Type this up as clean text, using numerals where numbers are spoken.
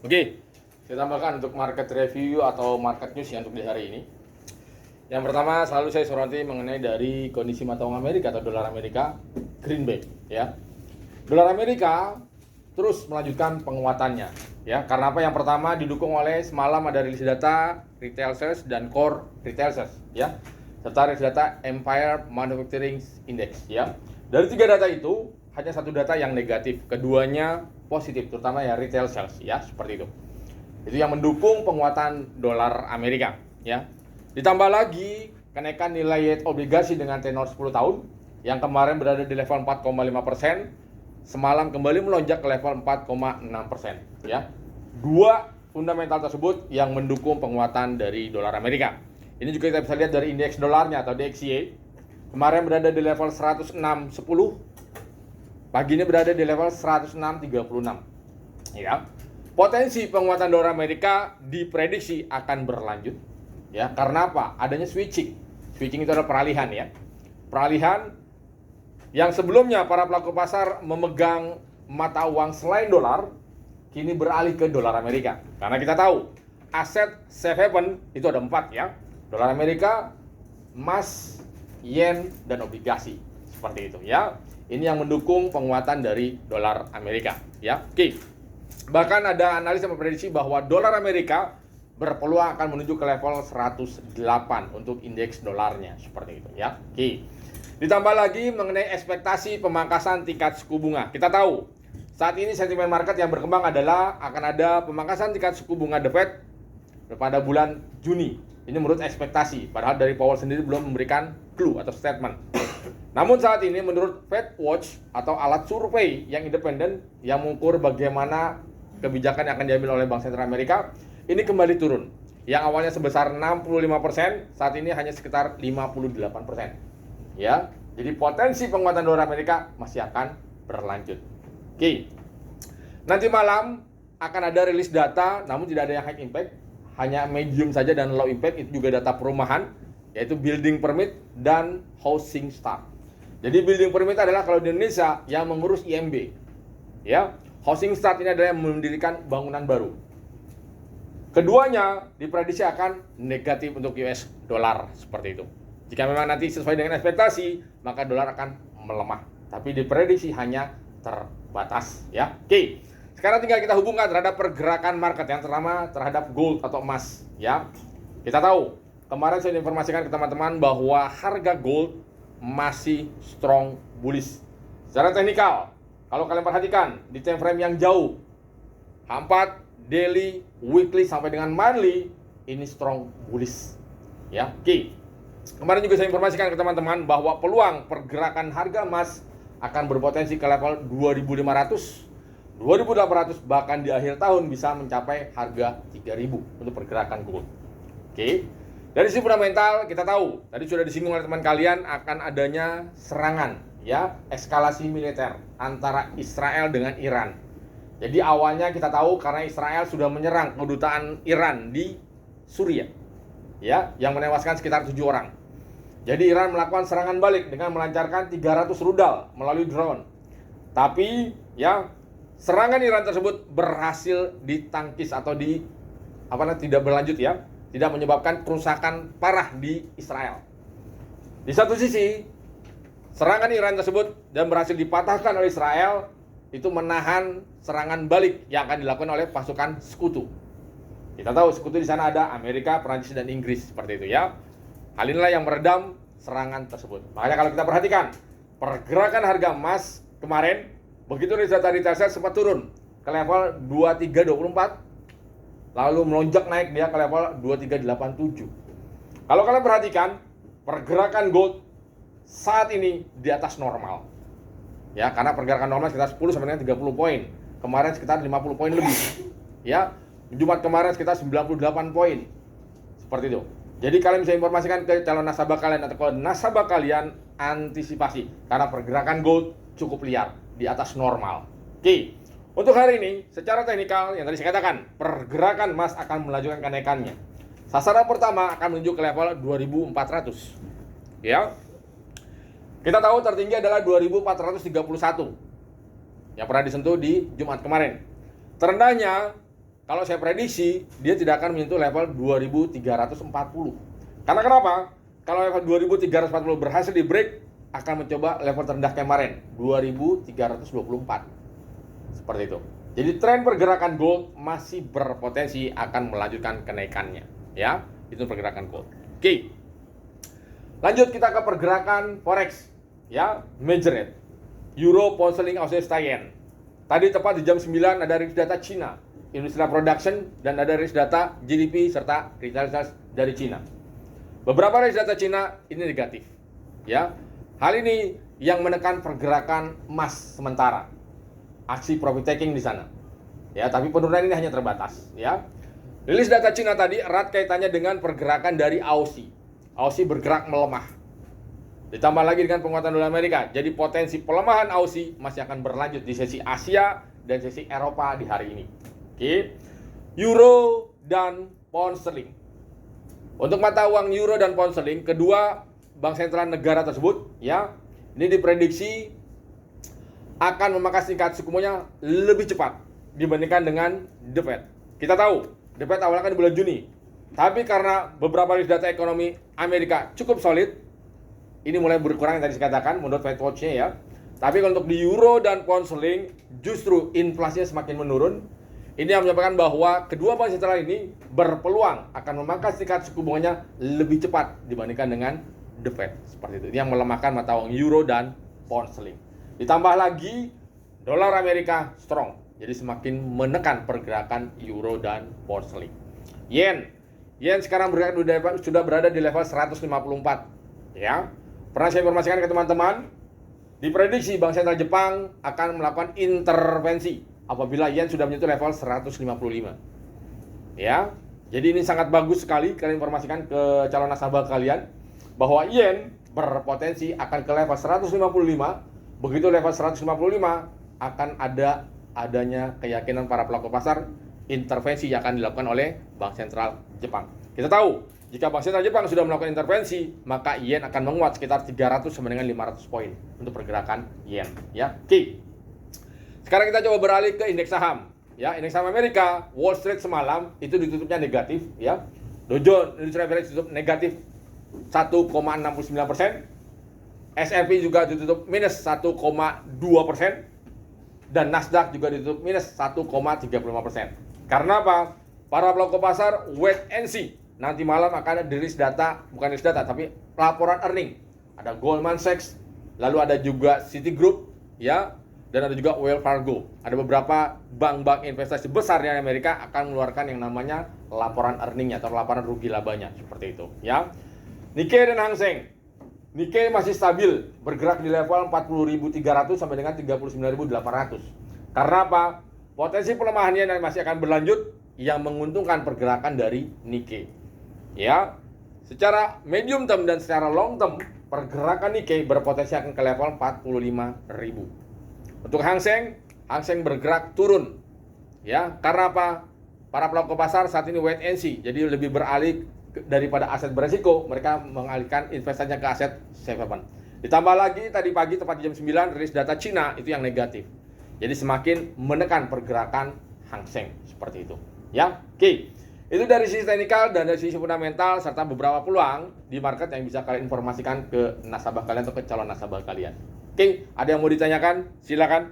Oke, saya tambahkan untuk market review atau market news yang untuk di hari ini. Yang pertama selalu saya soroti mengenai dari kondisi mata uang Amerika atau dolar Amerika greenback ya. Dolar Amerika terus melanjutkan penguatannya ya. Karena apa? Yang pertama didukung oleh semalam ada rilis data retail sales dan core retail sales ya. Serta rilis data Empire Manufacturing Index ya. Dari tiga data itu hanya satu data yang negatif, keduanya positif, terutama ya retail sales ya, seperti itu. Itu yang mendukung penguatan dolar Amerika ya. Ditambah lagi kenaikan nilai yield obligasi dengan tenor 10 tahun yang kemarin berada di level 4,5%, semalam kembali melonjak ke level 4,6% ya. Dua fundamental tersebut yang mendukung penguatan dari dolar Amerika. Ini juga kita bisa lihat dari indeks dolarnya atau DXY. Kemarin berada di level 106.10, pagi ini berada di level 106.36 ya. Potensi penguatan dolar Amerika diprediksi akan berlanjut ya. Karena apa? Adanya switching itu adalah peralihan ya. Peralihan yang sebelumnya para pelaku pasar memegang mata uang selain dolar, kini beralih ke dolar Amerika. Karena kita tahu aset safe haven itu ada 4 ya. Dolar Amerika, emas, yen, dan obligasi. Seperti itu ya. Ini yang mendukung penguatan dari dolar Amerika ya. Oke. Bahkan ada analis yang memprediksi bahwa dolar Amerika berpeluang akan menuju ke level 108 untuk indeks dolarnya, seperti itu ya. Oke. Ditambah lagi mengenai ekspektasi pemangkasan tingkat suku bunga. Kita tahu saat ini sentimen market yang berkembang adalah akan ada pemangkasan tingkat suku bunga The Fed pada bulan Juni. Ini menurut ekspektasi, padahal dari Powell sendiri belum memberikan clue atau statement. Namun saat ini menurut Fed Watch atau alat survei yang independen yang mengukur bagaimana kebijakan yang akan diambil oleh Bank Sentral Amerika, ini kembali turun. Yang awalnya sebesar 65%, saat ini hanya sekitar 58%. Ya, jadi potensi penguatan dolar Amerika masih akan berlanjut. Oke. Nanti malam akan ada rilis data, namun tidak ada yang high impact, hanya medium saja dan low impact. Itu juga data perumahan, yaitu building permit dan housing start. Jadi building permit adalah kalau di Indonesia yang mengurus IMB. Ya, housing start ini adalah yang mendirikan bangunan baru. Keduanya diprediksi akan negatif untuk US dollar, seperti itu. Jika memang nanti sesuai dengan ekspektasi, maka dolar akan melemah. Tapi diprediksi hanya terbatas ya. Oke. Sekarang tinggal kita hubungkan terhadap pergerakan market yang terutama terhadap gold atau emas ya. Kita tahu kemarin saya informasikan ke teman-teman bahwa harga gold masih strong bullish. Secara teknikal, kalau kalian perhatikan di time frame yang jauh, H4, daily, weekly sampai dengan monthly, ini strong bullish. Ya, oke. Kemarin juga saya informasikan ke teman-teman bahwa peluang pergerakan harga emas akan berpotensi ke level 2.500, 2.800, bahkan di akhir tahun bisa mencapai harga 3.000 untuk pergerakan gold. Oke. Dari sisi fundamental kita tahu, tadi sudah disinggung oleh teman kalian akan adanya serangan ya, eskalasi militer antara Israel dengan Iran. Jadi awalnya kita tahu karena Israel sudah menyerang kedutaan Iran di Suriah ya, yang menewaskan sekitar 7 orang. Jadi Iran melakukan serangan balik dengan melancarkan 300 rudal melalui drone. Tapi ya, serangan Iran tersebut berhasil ditangkis atau tidak berlanjut ya, tidak menyebabkan kerusakan parah di Israel. Di satu sisi, serangan Iran tersebut dan berhasil dipatahkan oleh Israel itu menahan serangan balik yang akan dilakukan oleh pasukan sekutu. Kita tahu sekutu di sana ada Amerika, Prancis, dan Inggris, seperti itu ya. Hal inilah yang meredam serangan tersebut. Makanya kalau kita perhatikan pergerakan harga emas kemarin, begitu data retail sales sempat turun ke level 2324, lalu melonjak naik dia ke level 2387. Kalau kalian perhatikan pergerakan gold saat ini di atas normal. Ya, karena pergerakan normal sekitar 10 sampai dengan 30 poin. Kemarin sekitar 50 poin lebih. Ya, Jumat kemarin sekitar 98 poin. Seperti itu. Jadi kalian bisa informasikan ke calon nasabah kalian atau ke nasabah kalian antisipasi karena pergerakan gold cukup liar di atas normal. Oke. Untuk hari ini secara teknikal yang tadi saya katakan, pergerakan emas akan melanjutkan kenaikannya. Sasaran pertama akan menuju ke level 2400. Ya. Kita tahu tertinggi adalah 2431 yang pernah disentuh di Jumat kemarin. Terendahnya kalau saya prediksi dia tidak akan menyentuh level 2340. Karena kenapa? Kalau level 2340 berhasil di break, akan mencoba level terendah kemarin 2324. Seperti itu. Jadi tren pergerakan gold masih berpotensi akan melanjutkan kenaikannya, ya. Itu pergerakan gold. Oke. Lanjut kita ke pergerakan forex, ya, major rate. Euro, pound sterling, Australia yen. Tadi tepat di jam 9 ada rilis data Cina, industrial production, dan ada rilis data GDP serta retail sales dari Cina. Beberapa rilis data Cina ini negatif, ya. Hal ini yang menekan pergerakan emas sementara. Aksi profit taking di sana. Ya, tapi penurunan ini hanya terbatas, ya. Rilis data Cina tadi erat kaitannya dengan pergerakan dari Aussie. Aussie bergerak melemah. Ditambah lagi dengan penguatan dolar Amerika. Jadi potensi pelemahan Aussie masih akan berlanjut di sesi Asia dan sesi Eropa di hari ini. Oke. Euro dan pound sterling. Untuk mata uang euro dan pound sterling, kedua bank sentral negara tersebut, ya, ini diprediksi akan memangkas tingkat suku bunganya lebih cepat dibandingkan dengan The Fed. Kita tahu, The Fed awalnya kan di bulan Juni. Tapi karena beberapa rilis data ekonomi Amerika cukup solid, ini mulai berkurang yang tadi saya katakan menurut Fed Watch-nya, ya. Tapi kalau untuk di euro dan pound sterling justru inflasinya semakin menurun. Ini yang menyebabkan bahwa kedua bank sentral ini berpeluang akan memangkas tingkat suku bunganya lebih cepat dibandingkan dengan The Fed. Seperti itu. Ini yang melemahkan mata uang euro dan pound sterling. Ditambah lagi dolar Amerika strong. Jadi semakin menekan pergerakan euro dan pound sterling. Yen sekarang sudah berada di level 154. Ya. Pernah saya informasikan ke teman-teman, diprediksi Bank Sentral Jepang akan melakukan intervensi apabila yen sudah menyentuh level 155. Ya. Jadi ini sangat bagus sekali kalian informasikan ke calon nasabah kalian bahwa yen berpotensi akan ke level 155. Begitu level 155 akan adanya keyakinan para pelaku pasar intervensi yang akan dilakukan oleh Bank Sentral Jepang. Kita tahu, jika Bank Sentral Jepang sudah melakukan intervensi, maka yen akan menguat sekitar 300 sampai dengan 500 poin untuk pergerakan yen, ya. Oke. Sekarang kita coba beralih ke indeks saham, ya. Indeks saham Amerika, Wall Street semalam itu ditutupnya negatif, ya. Dow Jones Industrial Average tutup negatif 1,69%. S&P juga ditutup minus 1,2%. Dan Nasdaq juga ditutup minus 1,35%. Karena apa? Para pelaku pasar wait and see. Nanti malam akan ada rilis data, bukan rilis data, tapi laporan earning. Ada Goldman Sachs, lalu ada juga Citigroup, ya, dan ada juga Wells Fargo. Ada beberapa bank-bank investasi besar di Amerika akan mengeluarkan yang namanya laporan earningnya atau laporan rugi labanya, seperti itu, ya. Nikkei dan Hang Seng. Nikkei masih stabil, bergerak di level 40.300 sampai dengan 39.800. Karena apa? Potensi pelemahannya masih akan berlanjut yang menguntungkan pergerakan dari Nikkei. Ya, secara medium term dan secara long term, pergerakan Nikkei berpotensi akan ke level 45.000. Untuk Hang Seng bergerak turun. Ya, karena apa? Para pelaku pasar saat ini wait and see, jadi lebih beralih daripada aset beresiko, mereka mengalihkan investasinya ke aset safe haven. Ditambah lagi tadi pagi tepat di jam 9 rilis data Cina itu yang negatif. Jadi semakin menekan pergerakan Hang Seng seperti itu. Ya, oke. Itu dari sisi teknikal dan dari sisi fundamental serta beberapa peluang di market yang bisa kalian informasikan ke nasabah kalian atau ke calon nasabah kalian. Oke, ada yang mau ditanyakan? Silakan.